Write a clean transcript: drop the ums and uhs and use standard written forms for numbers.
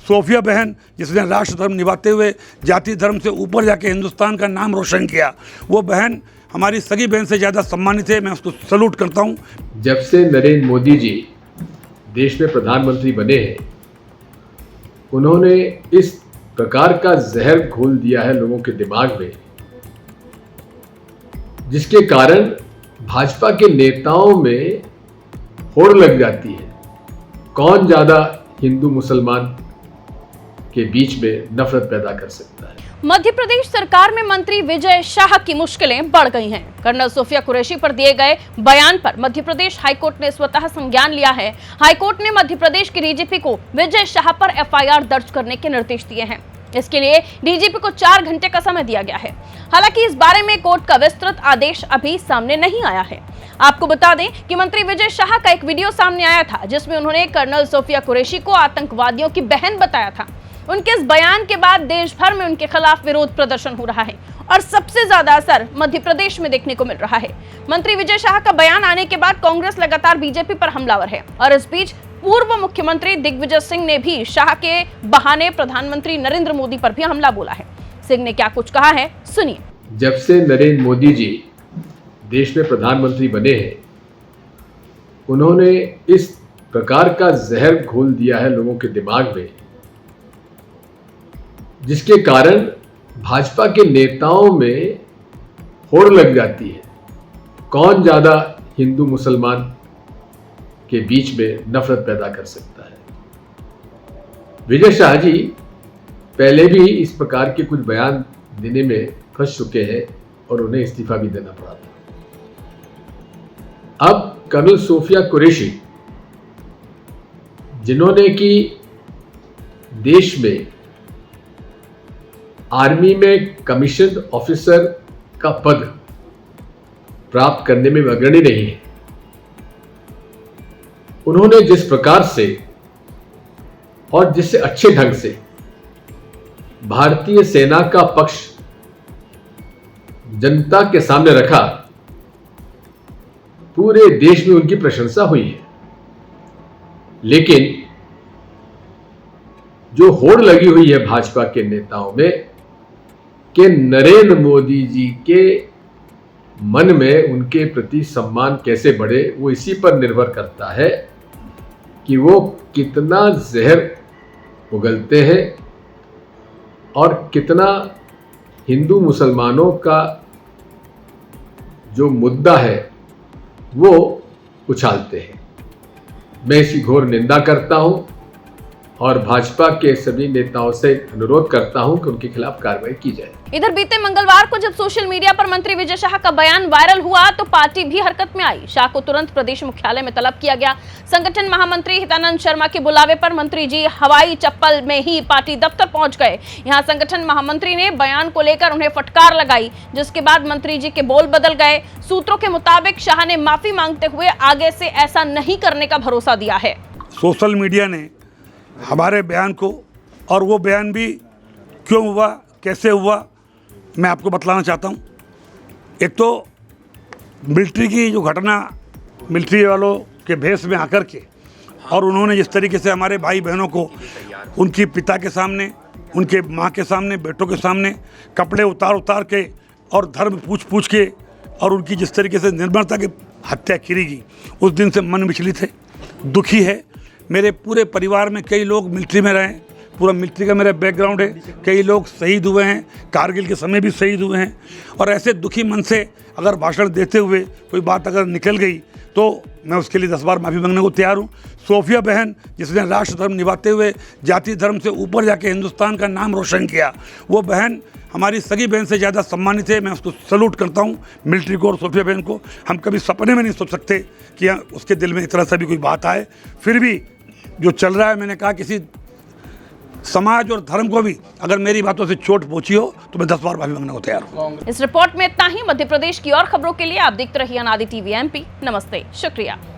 Sophia बहन जिसने राष्ट्र धर्म निभाते हुए जाति धर्म से ऊपर जाके हिंदुस्तान का नाम रोशन किया, वो बहन हमारी सगी बहन से ज़्यादा सम्मानित है। मैं उसको सैल्यूट करता हूँ। जब से नरेंद्र मोदी जी देश में प्रधानमंत्री बने हैं, उन्होंने इस प्रकार का जहर घोल दिया है लोगों के दिमाग में, जिसके कारण भाजपा के नेताओं में होड़ लग जाती है कौन ज्यादा हिंदू मुसलमान के बीच में नफरत पैदा कर सकता है। मध्य प्रदेश सरकार में मंत्री विजय शाह की मुश्किलें बढ़ गई हैं। कर्नल सोफिया कुरैशी पर दिए गए बयान पर मध्य प्रदेश हाईकोर्ट ने स्वतः संज्ञान लिया है। हाईकोर्ट ने मध्य प्रदेश के डीजीपी को विजय शाह पर एफआईआर दर्ज करने के निर्देश दिए हैं। इसके लिए डीजीपी को 4 घंटे का समय दिया गया है। हालांकि इस बारे में कोर्ट का विस्तृत आदेश अभी सामने नहीं आया है। आपको बता दें कि मंत्री विजय शाह का एक वीडियो सामने आया था, जिसमें उन्होंने कर्नल सोफिया कुरैशी को आतंकवादियों की बहन बताया था। उनके इस बयान के बाद देश भर में उनके खिलाफ विरोध प्रदर्शन हो रहा है और सबसे ज्यादा असर मध्य प्रदेश में देखने को मिल रहा है। मंत्री विजय शाह का बयान आने के बाद कांग्रेस लगातार बीजेपी पर हमलावर है और इस बीच पूर्व मुख्यमंत्री दिग्विजय सिंह ने भी शाह के बहाने प्रधानमंत्री नरेंद्र मोदी पर भी हमला बोला है। सिंह ने क्या कुछ कहा है, सुनिए। जब से नरेंद्र मोदी जी देश में प्रधानमंत्री बने हैं, उन्होंने इस प्रकार का जहर घोल दिया है लोगों के दिमाग में, जिसके कारण भाजपा के नेताओं में होड़ लग जाती है कौन ज्यादा हिंदू मुसलमान के बीच में नफरत पैदा कर सकता है। विजय शाह जी पहले भी इस प्रकार के कुछ बयान देने में फंस चुके हैं और उन्हें इस्तीफा भी देना पड़ा था। अब कर्नल सोफिया कुरैशी, जिन्होंने कि देश में आर्मी में कमीशन ऑफिसर का पद प्राप्त करने में अग्रणी नहीं है, उन्होंने जिस प्रकार से और जिससे अच्छे ढंग से भारतीय सेना का पक्ष जनता के सामने रखा, पूरे देश में उनकी प्रशंसा हुई है। लेकिन जो होड़ लगी हुई है भाजपा के नेताओं में कि नरेंद्र मोदी जी के मन में उनके प्रति सम्मान कैसे बढ़े, वो इसी पर निर्भर करता है कि वो कितना जहर उगलते हैं और कितना हिंदू मुसलमानों का जो मुद्दा है वो उछालते हैं। मैं इसकी घोर निंदा करता हूं और भाजपा के सभी नेताओं से अनुरोध करता हूं कि उनके खिलाफ कार्रवाई की जाए। इधर बीते मंगलवार को जब सोशल मीडिया पर मंत्री विजय शाह का बयान वायरल हुआ तो पार्टी भी हरकत में आई। शाह को तुरंत प्रदेश मुख्यालय में तलब किया गया। संगठन महामंत्री हितानंद शर्मा के बुलावे पर मंत्री जी हवाई चप्पल में ही पार्टी दफ्तर पहुंच गए। यहां संगठन महामंत्री ने बयान को लेकर उन्हें फटकार लगाई, जिसके बाद मंत्री जी के बोल बदल गए। सूत्रों के मुताबिक शाह ने माफी मांगते हुए आगे से ऐसा नहीं करने का भरोसा दिया है। सोशल मीडिया ने हमारे बयान को, और वो बयान भी क्यों हुआ, कैसे हुआ, मैं आपको बतलाना चाहता हूँ। एक तो मिलिट्री की जो घटना, मिलिट्री वालों के भेष में आकर के और उन्होंने जिस तरीके से हमारे भाई बहनों को उनकी पिता के सामने, उनके माँ के सामने, बेटों के सामने कपड़े उतार उतार के और धर्म पूछ के और उनकी जिस तरीके से निर्मलता की हत्या की गई, उस दिन से मन विचलित है, दुखी है। मेरे पूरे परिवार में कई लोग मिलिट्री में रहे, पूरा मिलिट्री का मेरा बैकग्राउंड है। कई लोग शहीद हुए हैं, कारगिल के समय भी शहीद हुए हैं। और ऐसे दुखी मन से अगर भाषण देते हुए कोई बात अगर निकल गई तो मैं उसके लिए 10 बार माफ़ी मांगने को तैयार हूँ। सोफिया बहन जिसने राष्ट्र धर्म निभाते हुए जाति धर्म से ऊपर जाके हिंदुस्तान का नाम रोशन किया, वो बहन हमारी सगी बहन से ज़्यादा सम्मानित है। मैं उसको सैल्यूट करता हूँ, मिलिट्री को और सोफिया बहन को। हम कभी सपने में नहीं सोच सकते कि उसके दिल में इस तरह से भी कोई बात आए। फिर भी जो चल रहा है, मैंने कहा किसी समाज और धर्म को भी अगर मेरी बातों से चोट पहुंची हो तो मैं 10 बार माफी मांगने को तैयार हूँ। इस रिपोर्ट में इतना ही। मध्य प्रदेश की और खबरों के लिए आप देखते रहिए अनादि टीवी MP। नमस्ते, शुक्रिया।